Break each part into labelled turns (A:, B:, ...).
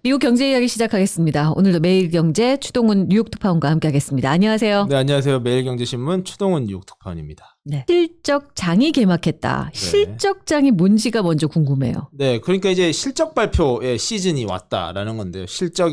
A: 미국 경제 이야기 시작하겠습니다. 오늘도 매일경제 추동훈 뉴욕 특파원과 함께하겠습니다. 안녕하세요.
B: 네, 안녕하세요. 매일경제신문 추동훈 뉴욕 특파원입니다.
A: 네. 실적장이 개막했다.
B: 네.
A: 실적장이 뭔지가 먼저 궁금해요.
B: 네, 그러니까 이제 실적 발표의 시즌이 왔다라는 건데요. 실적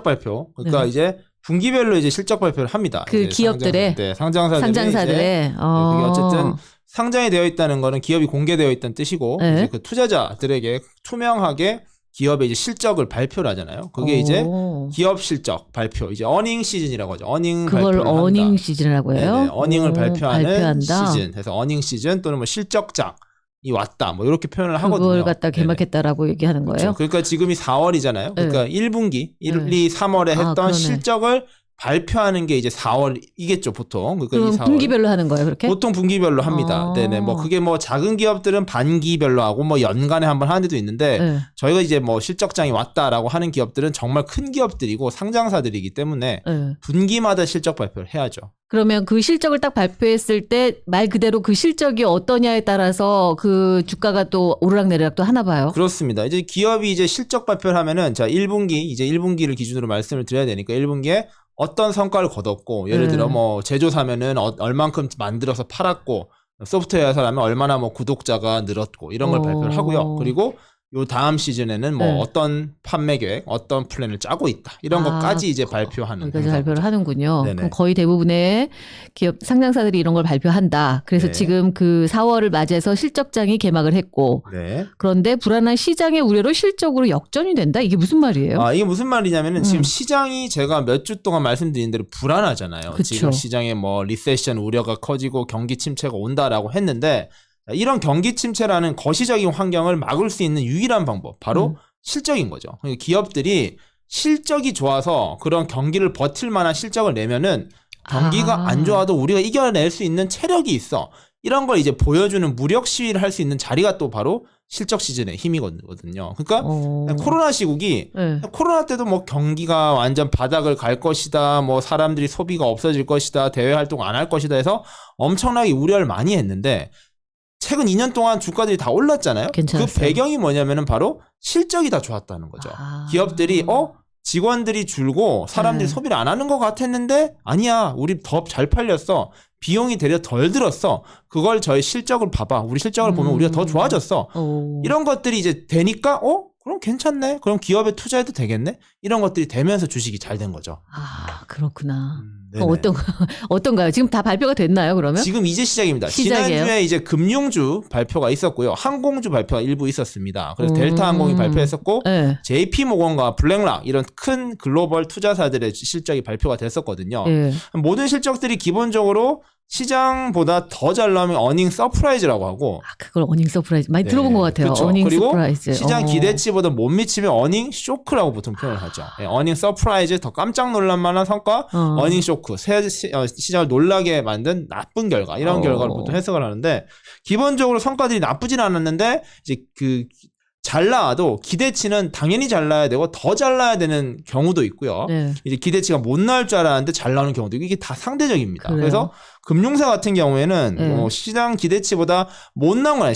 B: 발표. 그러니까
A: 네.
B: 이제 분기별로 이제 실적 발표를 합니다.
A: 그 기업들의
B: 상장사들의 그게 어쨌든 상장이 되어 있다는 거는 기업이 공개되어 있다는 뜻이고
A: 네.
B: 이제 그 투자자들에게 투명하게 기업의 이제 실적을 발표를 하잖아요. 그게 이제 기업 실적 발표, 이제 어닝 시즌이라고 하죠. 어닝
A: 그걸
B: 발표를
A: 어닝
B: 한다.
A: 시즌이라고 해요?
B: 네네, 어닝을 발표하는
A: 발표한다.
B: 시즌. 그래서 어닝 시즌 또는 뭐 실적장이 왔다. 뭐 이렇게 표현을 하거든요.
A: 그걸 갖다 개막했다라고 얘기하는 거예요?
B: 그렇죠. 그러니까 지금이 4월이잖아요. 그러니까 1분기, 1, 2, 3월에 했던
A: 그러네.
B: 실적을 발표하는 게 이제 4월이겠죠, 보통. 그러니까
A: 그럼
B: 4월.
A: 분기별로 하는 거예요, 그렇게?
B: 보통 분기별로 합니다. 네네. 뭐 그게 뭐 작은 기업들은 반기별로 하고 뭐 연간에 한번 하는 데도 있는데
A: 네.
B: 저희가 이제 뭐 실적장이 왔다라고 하는 기업들은 정말 큰 기업들이고 상장사들이기 때문에
A: 네.
B: 분기마다 실적 발표를 해야죠.
A: 그러면 그 실적을 딱 발표했을 때 말 그대로 그 실적이 어떠냐에 따라서 그 주가가 또 오르락내리락 또 하나 봐요.
B: 그렇습니다. 이제 기업이 이제 실적 발표를 하면은 자 1분기를 기준으로 말씀을 드려야 되니까 1분기에 어떤 성과를 거뒀고 예를 들어 뭐 제조사면은 얼만큼 만들어서 팔았고 소프트웨어 회사라면 얼마나 뭐 구독자가 늘었고 이런 걸 발표를 하고요. 그리고 요 다음 시즌에는 뭐 어떤 판매 계획, 어떤 플랜을 짜고 있다. 이런 것까지 이제 발표하는
A: 거기까지 발표를 하는군요.
B: 네네.
A: 그럼 거의 대부분의 기업 상장사들이 이런 걸 발표한다. 그래서
B: 네.
A: 지금 그 4월을 맞이해서 실적장이 개막을 했고
B: 네.
A: 그런데 불안한 시장의 우려로 실적으로 역전이 된다? 이게 무슨 말이에요?
B: 이게 무슨 말이냐면은 지금 시장이 제가 몇 주 동안 말씀드린 대로 불안하잖아요.
A: 그쵸.
B: 지금 시장에 뭐 리세션 우려가 커지고 경기 침체가 온다라고 했는데 이런 경기 침체라는 거시적인 환경을 막을 수 있는 유일한 방법 바로 실적인 거죠. 그러니까 기업들이 실적이 좋아서 그런 경기를 버틸 만한 실적을 내면은 경기가 안 좋아도 우리가 이겨낼 수 있는 체력이 있어. 이런 걸 이제 보여주는 무력 시위를 할 수 있는 자리가 또 바로 실적 시즌의 힘이거든요. 그러니까 코로나 시국이 코로나 때도 뭐 경기가 완전 바닥을 갈 것이다. 뭐 사람들이 소비가 없어질 것이다. 대외 활동 안 할 것이다 해서 엄청나게 우려를 많이 했는데 최근 2년 동안 주가들이 다 올랐잖아요.
A: 괜찮았어요.
B: 그 배경이 뭐냐면은 바로 실적이 다 좋았다는 거죠. 기업들이 직원들이 줄고 사람들이 소비를 안 하는 것 같았는데 아니야. 우리 더 잘 팔렸어. 비용이 되려 덜 들었어. 그걸 저희 실적을 봐봐. 우리 실적을 보면 우리가 더 좋아졌어. 이런 것들이 이제 되니까 그럼 괜찮네. 그럼 기업에 투자해도 되겠네. 이런 것들이 되면서 주식이 잘 된 거죠.
A: 그렇구나.
B: 네네.
A: 어떤가요? 지금 다 발표가 됐나요, 그러면?
B: 지금 이제 시작입니다.
A: 시작이에요?
B: 지난주에 이제 금융주 발표가 있었고요. 항공주 발표가 일부 있었습니다. 그래서 델타 항공이 발표했었고
A: 네.
B: JP모건과 블랙락 이런 큰 글로벌 투자사들의 실적이 발표가 됐었거든요.
A: 네.
B: 모든 실적들이 기본적으로 시장보다 더 잘 나오면 어닝 서프라이즈라고 하고
A: 그걸 어닝 서프라이즈 많이 들어본 것 같아요.
B: 그렇죠.
A: 어닝
B: 그리고
A: 서프라이즈.
B: 시장 기대치보다 못 미치면 어닝 쇼크라고 보통 표현을 하죠. 어닝 서프라이즈 더 깜짝 놀랄 만한 성과, 어닝 쇼크 시장을 놀라게 만든 나쁜 결과 이런 결과를 보통 해석을 하는데 기본적으로 성과들이 나쁘진 않았는데 이제 잘 나와도 기대치는 당연히 잘 나야 되고 더 잘 나야 되는 경우도 있고요.
A: 네.
B: 이제 기대치가 못 나올 줄 알았는데 잘 나오는 경우도 있고 이게 다 상대적입니다.
A: 그래요?
B: 그래서 금융사 같은 경우에는 시장 기대치보다 못 나온 거예요.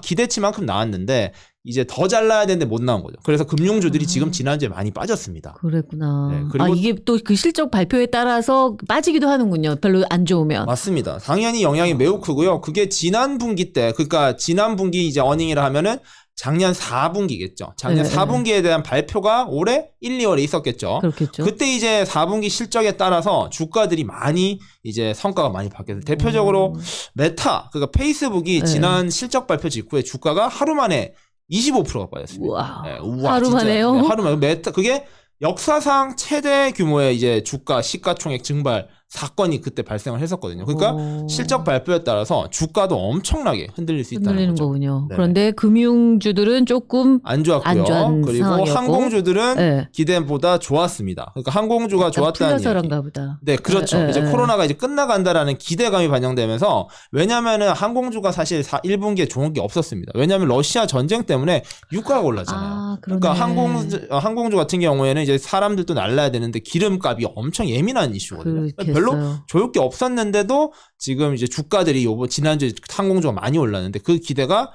B: 기대치만큼 나왔는데 이제 더 잘 나야 되는데 못 나온 거죠. 그래서 금융주들이 지금 지난주에 많이 빠졌습니다.
A: 그랬구나.
B: 네, 그리고
A: 이게 또 그 실적 발표에 따라서 빠지기도 하는군요. 별로 안 좋으면.
B: 맞습니다. 당연히 영향이 매우 크고요. 그게 지난 분기 때, 그러니까 지난 분기 이제 어닝이라 하면은 작년 4분기겠죠. 작년 4분기에 대한 발표가 올해 1, 2월에 있었겠죠.
A: 그렇겠죠.
B: 그때 이제 4분기 실적에 따라서 주가들이 많이 이제 성과가 많이 바뀌어서 대표적으로 메타, 그러니까 페이스북이 지난 실적 발표 직후에 주가가 하루 만에 25%가 빠졌습니다.
A: 우와, 하루 만에요?
B: 네, 하루 만에 메타 그게 역사상 최대 규모의 이제 주가 시가총액 증발 사건이 그때 발생을 했었거든요. 그러니까 실적 발표에 따라서 주가도 엄청나게 흔들릴 수 있다는
A: 흔들리는
B: 거죠.
A: 거군요.
B: 네네.
A: 그런데 금융주들은 조금
B: 안 좋았고요.
A: 안 좋은
B: 그리고
A: 상황이었고.
B: 항공주들은 기대보다 좋았습니다. 그러니까 항공주가 좋았다는
A: 풀려서란가
B: 얘기.
A: 보다.
B: 네, 그렇죠. 이제 코로나가 이제 끝나간다라는 기대감이 반영되면서 왜냐면은 항공주가 사실 1분기에 좋은 게 없었습니다. 왜냐면 러시아 전쟁 때문에 유가가 올랐잖아요. 그러니까 항공주 같은 경우에는 이제 사람들도 날라야 되는데 기름값이 엄청 예민한 이슈거든요. 별로 좋을 게 없었는데도 지금 이제 주가들이 지난주에 항공주가 많이 올랐는데 그 기대가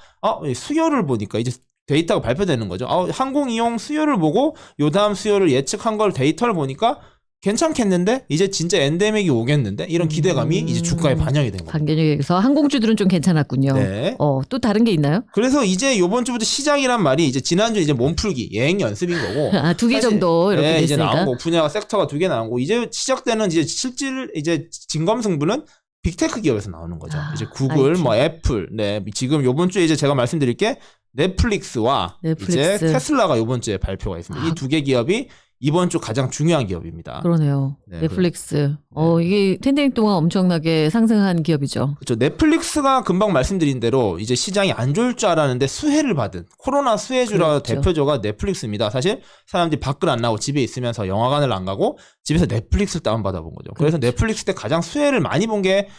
B: 수요를 보니까 이제 데이터가 발표되는 거죠. 항공 이용 수요를 보고 요 다음 수요를 예측한 걸 데이터를 보니까 괜찮겠는데 이제 진짜 엔데믹이 오겠는데 이런 기대감이 이제 주가에 반영이 된 거예요.
A: 반영해서 항공주들은 좀 괜찮았군요.
B: 네.
A: 또 다른 게 있나요?
B: 그래서 이제 요번 주부터 시작이란 말이 이제 지난주 이제 몸풀기 예행 연습인 거고.
A: 두 개 정도 이렇게
B: 네, 이제
A: 됐으니까.
B: 나온 거 분야가 섹터가 2개 나온 거. 이제 시작되는 이제 실질 이제 진검승부는 빅테크 기업에서 나오는 거죠. 이제 구글,
A: IT.
B: 뭐 애플. 네, 지금 요번 주에 이제 제가 말씀드릴 게 넷플릭스와 이제 테슬라가 요번 주에 발표가 있습니다. 이 2개 기업이 이번 주 가장 중요한 기업입니다.
A: 그러네요.
B: 네,
A: 넷플릭스. 이게 텐데믹 동안 엄청나게 상승한 기업이죠.
B: 그렇죠. 넷플릭스가 금방 말씀드린 대로 이제 시장이 안 좋을 줄 알았는데 수혜를 받은 코로나 수혜주라
A: 그렇죠.
B: 대표조가 넷플릭스입니다. 사실 사람들이 밖을 안 나오고 집에 있으면서 영화관을 안 가고 집에서 넷플릭스를 다운받아 본 거죠. 그래서 넷플릭스 때 가장 수혜를 많이 본 게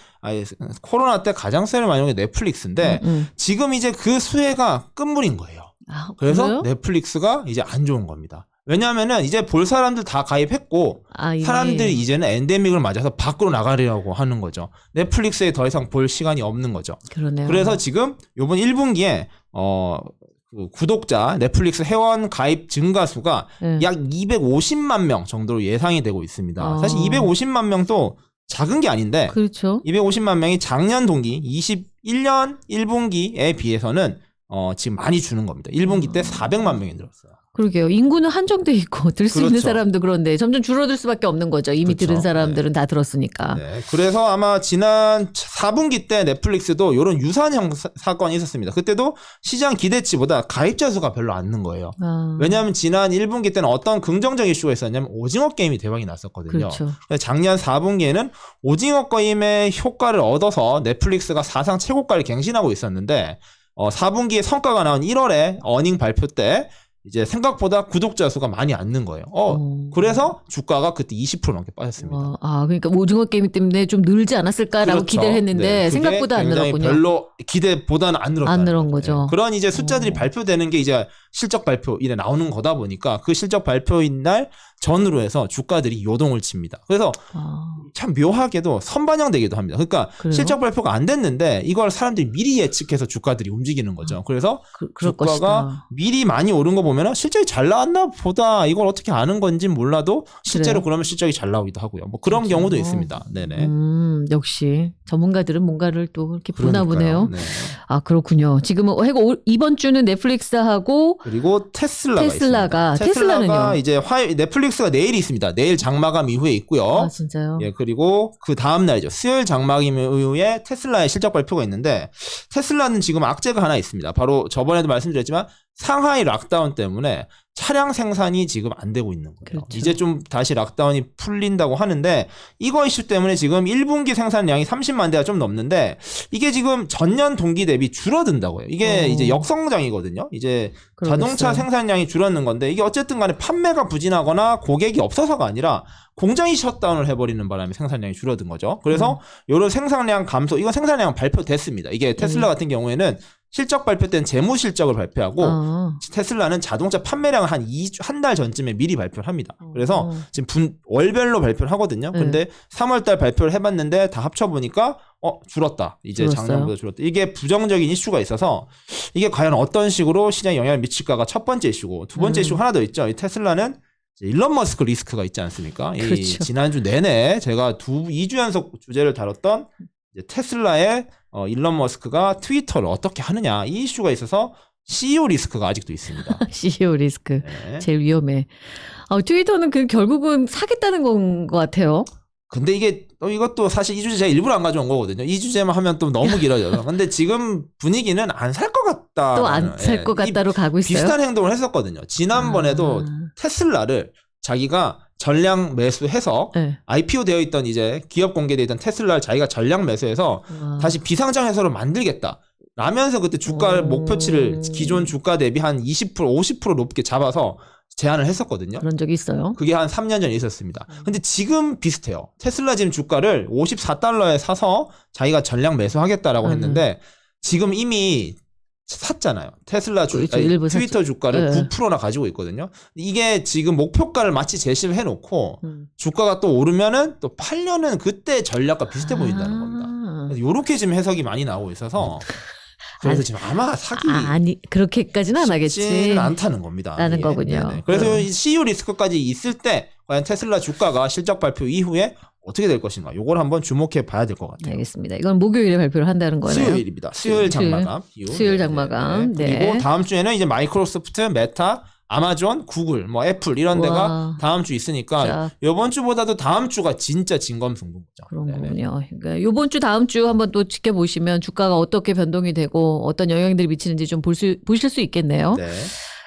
B: 코로나 때 가장 수혜를 많이 본 게 넷플릭스인데 지금 이제 그 수혜가 끝물인 거예요. 그래서
A: 그래요?
B: 넷플릭스가 이제 안 좋은 겁니다. 왜냐하면은 이제 볼 사람들 다 가입했고 사람들이 이제는 엔데믹을 맞아서 밖으로 나가려고 하는 거죠. 넷플릭스에 더 이상 볼 시간이 없는 거죠.
A: 그러네요.
B: 그래서 지금 이번 1분기에 그 구독자 넷플릭스 회원 가입 증가 수가 약 250만 명 정도로 예상이 되고 있습니다. 사실 250만 명도 작은 게 아닌데
A: 그렇죠.
B: 250만 명이 작년 동기 21년 1분기에 비해서는 지금 많이 주는 겁니다. 1분기 때 400만 명이 늘었어요.
A: 그러게요. 인구는 한정돼 있고 들 수 있는
B: 그렇죠.
A: 사람도 그런데 점점 줄어들 수밖에 없는 거죠. 이미
B: 그렇죠.
A: 들은 사람들은 다 들었으니까.
B: 네. 그래서 아마 지난 4분기 때 넷플릭스도 이런 유사한 사건이 있었습니다. 그때도 시장 기대치보다 가입자 수가 별로 안 는 거예요. 왜냐하면 지난 1분기 때는 어떤 긍정적 이슈가 있었냐면 오징어 게임이 대박이 났었거든요.
A: 그렇죠.
B: 작년 4분기에는 오징어 게임의 효과를 얻어서 넷플릭스가 사상 최고가를 갱신하고 있었는데 4분기에 성과가 나온 1월에 어닝 발표 때 이제 생각보다 구독자 수가 많이 안 는 거예요. 그래서 주가가 그때 20% 넘게 빠졌습니다.
A: 그러니까 오징어 게임 때문에 좀 늘지 않았을까라고
B: 그렇죠.
A: 기대를 했는데
B: 네,
A: 생각보다 안
B: 굉장히
A: 늘었군요.
B: 별로 기대보다는 안 늘었다.
A: 안 늘은 거죠.
B: 그런 이제 숫자들이 발표되는 게 이제 실적 발표 이래 나오는 거다 보니까 그 실적 발표인 날 전으로 해서 주가들이 요동을 칩니다. 그래서 참 묘하게도 선반영되기도 합니다. 그러니까
A: 그래요?
B: 실적 발표가 안 됐는데 이걸 사람들이 미리 예측해서 주가들이 움직이는 거죠. 그래서
A: 그럴
B: 주가가
A: 것이다.
B: 미리 많이 오른 거 보면 실적이 잘 나왔나 보다 이걸 어떻게 아는 건지 몰라도 실제로
A: 그래요?
B: 그러면 실적이 잘 나오기도 하고요. 뭐 그런
A: 그렇죠.
B: 경우도 있습니다. 네네.
A: 역시 전문가들은 뭔가를 또 이렇게 보나
B: 그러니까요.
A: 보네요.
B: 네.
A: 그렇군요. 지금은 이번 주는 넷플릭스하고
B: 그리고 테슬라가
A: 테슬라가.
B: 있습니다.
A: 테슬라는요?
B: 이제 넷플릭스가 내일이 있습니다. 내일 장마감 이후에 있고요.
A: 진짜요?
B: 예, 그리고 그 다음 날이죠. 수요일 장마감 이후에 테슬라의 실적 발표가 있는데 테슬라는 지금 악재가 하나 있습니다. 바로 저번에도 말씀드렸지만 상하이 락다운 때문에 차량 생산이 지금 안 되고 있는 거예요.
A: 그렇죠.
B: 이제 좀 다시 락다운이 풀린다고 하는데 이거 이슈 때문에 지금 1분기 생산량이 30만 대가 좀 넘는데 이게 지금 전년 동기 대비 줄어든다고요. 이게 이제 역성장이거든요. 이제
A: 그러겠어요.
B: 자동차 생산량이 줄었는 건데 이게 어쨌든 간에 판매가 부진하거나 고객이 없어서가 아니라 공장이 셧다운을 해버리는 바람에 생산량이 줄어든 거죠. 그래서 이런 생산량 감소, 이건 생산량 발표됐습니다. 이게 테슬라 같은 경우에는 실적 발표 때는 재무 실적을 발표하고 테슬라는 자동차 판매량을 한 달 전쯤에 미리 발표를 합니다. 그래서 지금 월별로 발표를 하거든요. 근데 3월 달 발표를 해봤는데 다 합쳐보니까 줄었다. 이제
A: 줄었어요?
B: 작년보다 줄었다. 이게 부정적인 이슈가 있어서 이게 과연 어떤 식으로 시장에 영향을 미칠까가 첫 번째 이슈고 두 번째 이슈 하나 더 있죠. 이 테슬라는 일론 머스크 리스크가 있지 않습니까?
A: 그렇죠.
B: 이 지난주 내내 제가 2주 연속 주제를 다뤘던 이제 테슬라의 일론 머스크가 트위터를 어떻게 하느냐 이 이슈가 있어서 CEO 리스크가 아직도 있습니다.
A: CEO 리스크.
B: 네.
A: 제일 위험해. 트위터는 결국은 사겠다는 건 것 같아요.
B: 근데 이게 이것도 사실 이 주제 제가 일부러 안 가져온 거거든요. 이 주제만 하면 또 너무 길어져요. 근데 지금 분위기는 안 살 것 같다.
A: 또 안 살 것 같다로 가고 있어요.
B: 비슷한 행동을 했었거든요. 지난번에도 테슬라를 자기가 전량 매수해서 IPO 되어 있던 이제 기업 공개되어 있던 테슬라를 자기가 전량 매수해서 다시 비상장 회사로 만들겠다. 라면서 그때 주가 목표치를 기존 주가 대비 한 20%, 50% 높게 잡아서 제안을 했었거든요.
A: 그런 적이 있어요.
B: 그게 한 3년 전에 있었습니다. 근데 지금 비슷해요. 테슬라 지금 주가를 54달러에 사서 자기가 전량 매수하겠다라고 했는데 지금 이미 샀잖아요. 테슬라
A: 일부
B: 트위터
A: 샀죠.
B: 주가를 9%나 가지고 있거든요. 이게 지금 목표가를 마치 제시를 해놓고 주가가 또 오르면은 또 팔려는 그때 전략과 비슷해 보인다는 겁니다. 이렇게 지금 해석이 많이 나오고 있어서 그래서 지금 아마 사기
A: 아니 그렇게까지는 안 하겠지.
B: 쉽지는 않다는 겁니다.
A: 라는
B: 이게.
A: 거군요.
B: 네네. 그래서 이 CU 리스크까지 있을 때 과연 테슬라 주가가 실적 발표 이후에 어떻게 될 것인가? 요걸 한번 주목해 봐야 될 것 같아요.
A: 알겠습니다. 이건 목요일에 발표를 한다는 거네요.
B: 수요일입니다. 수요일 장마감.
A: 수요일 장마감. 네.
B: 그리고 다음 주에는 이제 마이크로소프트, 메타, 아마존, 구글, 뭐 애플 이런 데가
A: 와.
B: 다음 주 있으니까
A: 자.
B: 이번 주보다도 다음 주가 진짜 진검승부죠.
A: 그런
B: 네네.
A: 거군요. 그러니까 이번 주 다음 주 한번 또 지켜보시면 주가가 어떻게 변동이 되고 어떤 영향들이 미치는지 좀 보실 수 있겠네요.
B: 네.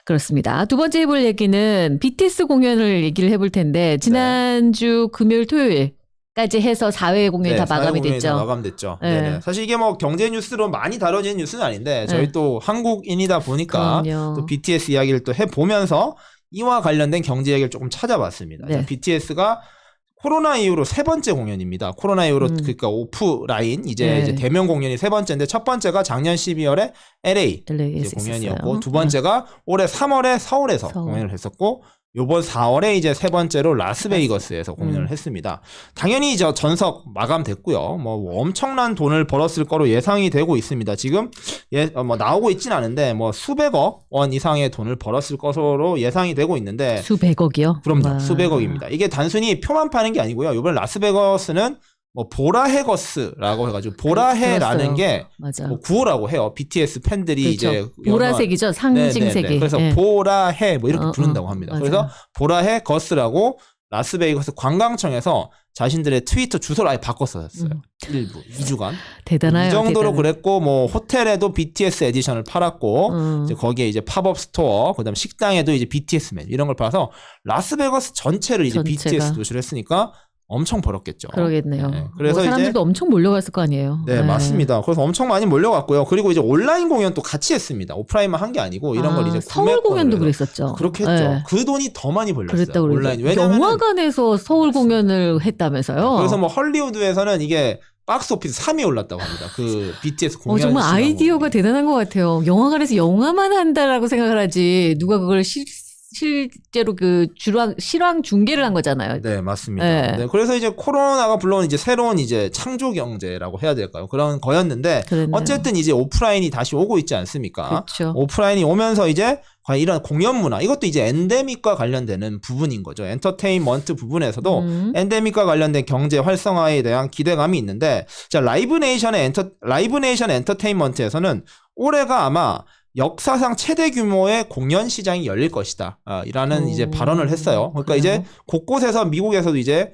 A: 그렇습니다. 두 번째 해볼 얘기는 BTS 공연을 얘기를 해볼 텐데 지난주 금요일 토요일까지 해서 4회 공연이 다 마감이 됐죠.
B: 다 마감됐죠.
A: 네.
B: 네네. 사실 이게 뭐 경제 뉴스로 많이 다뤄지는 뉴스는 아닌데 저희
A: 네.
B: 또 한국인이다 보니까
A: 그럼요.
B: 또 BTS 이야기를 또 해보면서 이와 관련된 경제 이야기를 조금 찾아봤습니다.
A: 네.
B: BTS가 코로나 이후로 세 번째 공연입니다. 코로나 이후로 그러니까 오프라인
A: 네.
B: 이제 대면 공연이 세 번째인데 첫 번째가 작년 12월에 LA
A: LA에서
B: 공연이었고
A: 있었어요.
B: 두 번째가 올해 3월에 서울에서
A: 서울.
B: 공연을 했었고 요번 4월에 이제 세 번째로 라스베이거스에서 공연을 했습니다. 당연히 이제 전석 마감됐고요. 뭐 엄청난 돈을 벌었을 거로 예상이 되고 있습니다. 지금 뭐 나오고 있진 않은데 뭐 수백억 원 이상의 돈을 벌었을 것으로 예상이 되고 있는데
A: 수백억이요?
B: 그럼요.
A: 와.
B: 수백억입니다. 이게 단순히 표만 파는 게 아니고요. 이번 라스베가스는 뭐 보라해거스라고 해가지고 보라해라는
A: 들었어요.
B: 게
A: 맞아.
B: 뭐 구호라고 해요. BTS 팬들이
A: 그렇죠.
B: 이제
A: 보라색이죠. 상징색이.
B: 네네네. 그래서
A: 예.
B: 보라해 뭐 이렇게 부른다고 합니다.
A: 맞아요.
B: 그래서 보라해거스라고 라스베이거스 관광청에서 자신들의 트위터 주소를 아예 바꿨었어요. 일부 2주간.
A: 대단해요.
B: 이 정도로
A: 대단해.
B: 그랬고 뭐 호텔에도 BTS 에디션을 팔았고 이제 거기에 이제 팝업 스토어 그다음 식당에도 이제 BTS 메뉴 이런 걸 팔아서 라스베가스 전체를 이제
A: 전체가.
B: BTS 도시로 했으니까 엄청 벌었겠죠.
A: 그러겠네요.
B: 네, 그래서
A: 뭐
B: 이제
A: 사람들도 엄청 몰려갔을 거 아니에요.
B: 네, 맞습니다. 그래서 엄청 많이 몰려갔고요. 그리고 이제 온라인 공연도 같이 했습니다. 오프라인만 한 게 아니고 이런 걸 이제
A: 서울 공연도
B: 구매권을 해서
A: 그랬었죠.
B: 그렇게 했죠.
A: 네.
B: 그 돈이 더 많이 벌렸어요.
A: 그랬다
B: 온라인.
A: 그래요.
B: 왜냐면
A: 영화관에서 서울 공연을 했다면서요?
B: 그래서 뭐 헐리우드에서는 이게 박스 오피스 3위에 올랐다고 합니다. 그 BTS 공연
A: 정말
B: 시간
A: 아이디어가
B: 공연이.
A: 대단한 것 같아요. 영화관에서 영화만 한다라고 생각을 하지 누가 그걸 실제로 그 실황 중계를 한 거잖아요.
B: 네, 맞습니다.
A: 네.
B: 네, 그래서 이제 코로나가 불러온 이제 새로운 이제 창조 경제라고 해야 될까요? 그런 거였는데
A: 그랬네요.
B: 어쨌든 이제 오프라인이 다시 오고 있지 않습니까?
A: 그렇죠.
B: 오프라인이 오면서 이제 과연 이런 공연 문화 이것도 이제 엔데믹과 관련되는 부분인 거죠. 엔터테인먼트 부분에서도 엔데믹과 관련된 경제 활성화에 대한 기대감이 있는데 자, 라이브 네이션 엔터테인먼트에서는 올해가 아마 역사상 최대 규모의 공연 시장이 열릴 것이다. 이라는 이제 발언을 했어요. 그러니까
A: 그래요?
B: 이제 곳곳에서 미국에서도 이제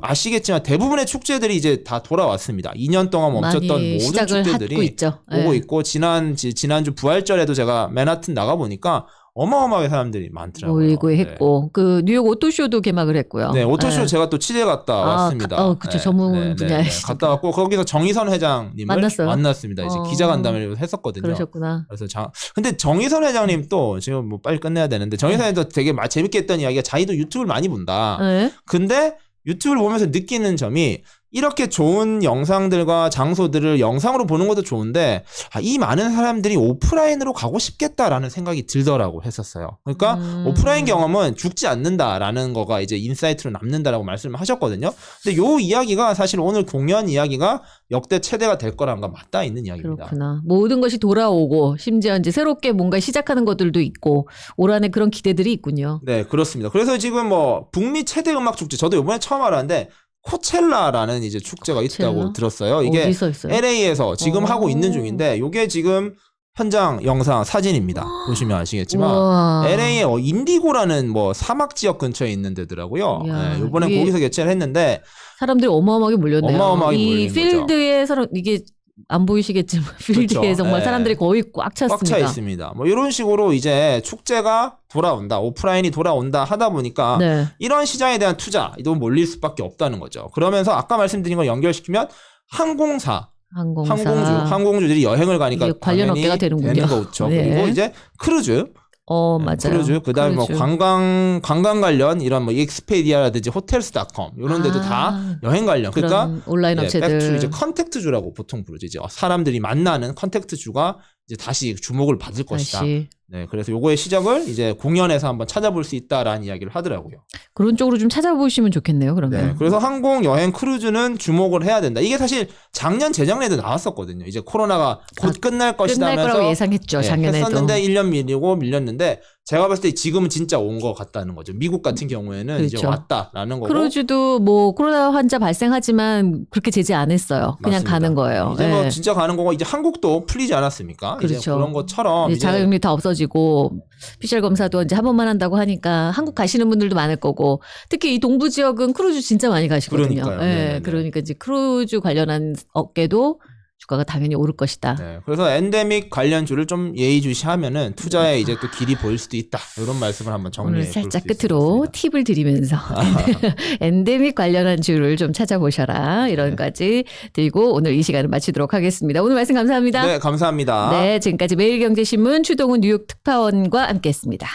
B: 아시겠지만 대부분의 축제들이 이제 다 돌아왔습니다. 2년 동안 멈췄던
A: 많이
B: 모든
A: 시작을
B: 축제들이
A: 하고 있죠.
B: 오고
A: 네.
B: 있고 지난주 부활절에도 제가 맨하튼 나가 보니까 어마어마하게 사람들이 많더라고요.
A: 모이고 했고 그 뉴욕 오토쇼도 개막을 했고요.
B: 네, 오토쇼
A: 네.
B: 제가 또 취재 갔다 왔습니다.
A: 그쵸. 전문 분야에
B: 갔다 왔고 거기서 정의선 회장님을
A: 만났어요?
B: 만났습니다. 이제 기자간담회를 했었거든요.
A: 그러셨구나.
B: 그래서 근데 정의선 회장님 또 지금 뭐 빨리 끝내야 되는데 정의선 회장도 되게 재밌게 했던 이야기가 자기도 유튜브를 많이 본다.
A: 네.
B: 근데 유튜브를 보면서 느끼는 점이 이렇게 좋은 영상들과 장소들을 영상으로 보는 것도 좋은데 이 많은 사람들이 오프라인으로 가고 싶겠다라는 생각이 들더라고 했었어요. 그러니까 오프라인 경험은 죽지 않는다라는 거가 이제 인사이트로 남는다라고 말씀을 하셨거든요. 근데 요 이야기가 사실 오늘 공연 이야기가 역대 최대가 될 거라는 건 맞닿아 있는 이야기입니다.
A: 그렇구나. 모든 것이 돌아오고 심지어 이제 새롭게 뭔가 시작하는 것들도 있고 올 한해 그런 기대들이 있군요.
B: 네, 그렇습니다. 그래서 지금 뭐 북미 최대 음악 축제 저도 이번에 처음 알았는데 코첼라라는 이제 축제가 있다고 들었어요. 이게
A: 어디서 있어요?
B: LA에서 지금 하고 있는 중인데 이게 지금 현장 영상 사진입니다. 보시면 아시겠지만
A: 우와.
B: LA의 인디고라는 뭐 사막 지역 근처에 있는 데더라고요.
A: 이야,
B: 네, 이번에
A: 이게
B: 거기서 개최를 했는데
A: 사람들이 어마어마하게 몰렸네요.
B: 어마어마하게
A: 이
B: 몰리는
A: 필드에 사람 이게 안 보이시겠지만 필드에
B: 그렇죠.
A: 정말
B: 네.
A: 사람들이 거의 꽉 찼습니다.
B: 꽉 차 있습니다. 뭐 이런 식으로 이제 축제가 돌아온다, 오프라인이 돌아온다 하다 보니까
A: 네.
B: 이런 시장에 대한 투자도 몰릴 수밖에 없다는 거죠. 그러면서 아까 말씀드린 걸 연결시키면 항공주들이 여행을 가니까
A: 이게 관련
B: 당연히
A: 업계가 되는군요.
B: 되는 거죠.
A: 네.
B: 그리고 이제 크루즈,
A: 맞아요.
B: 크루즈, 그다음에 뭐
A: 크루즈.
B: 관광 관련 이런 뭐 익스페디아라든지 호텔스.com 이런 데도 다 여행 관련. 그러니까
A: 그런 온라인 업체들.
B: 백주 이제 컨택트주라고 보통 부르죠. 이제 사람들이 만나는 컨택트주가 이제 다시 주목을 받을 것이다.
A: 다시.
B: 네, 그래서 요거의 시작을 이제 공연에서 한번 찾아볼 수 있다라는 이야기를 하더라고요.
A: 그런 쪽으로 좀 찾아보시면 좋겠네요. 그러면.
B: 네, 그래서 항공 여행 크루즈는 주목을 해야 된다. 이게 사실 작년 재작년에도 나왔었거든요. 이제 코로나가 곧 끝날 것이다
A: 끝날 거라고
B: 하면서
A: 예상했죠. 작년에도.
B: 했었는데 1년 미리고 밀렸는데 제가 봤을 때 지금은 진짜 온 것 같다는 거죠. 미국 같은 경우에는 이제
A: 그렇죠.
B: 왔다라는 거고.
A: 크루즈도 뭐 코로나 환자 발생하지만 그렇게 제재 안 했어요. 그냥
B: 맞습니다.
A: 가는 거예요.
B: 이제 뭐
A: 예.
B: 진짜 가는 거고 이제 한국도 풀리지 않았습니까? 이제
A: 그렇죠.
B: 그런 것처럼
A: 이제
B: 이제
A: 자가격리 다 없어지고 PCR 검사도 이제 한 번만 한다고 하니까 한국 가시는 분들도 많을 거고 특히 이 동부 지역은 크루즈 진짜 많이 가시거든요.
B: 그러니까요.
A: 예,
B: 네네네.
A: 그러니까 이제 크루즈 관련한 업계도 주가가 당연히 오를 것이다.
B: 네, 그래서 엔데믹 관련주를 좀 예의주시하면은 투자에 이제 또 길이 보일 수도 있다. 이런 말씀을 한번 정리해
A: 오늘
B: 볼
A: 살짝
B: 수
A: 끝으로
B: 있습니다.
A: 팁을 드리면서 엔데믹 관련한 주를 좀 찾아보셔라 이런까지 드리고 오늘 이 시간을 마치도록 하겠습니다. 오늘 말씀 감사합니다.
B: 네, 감사합니다.
A: 네, 지금까지 매일경제신문 추동훈 뉴욕 특파원과 함께했습니다.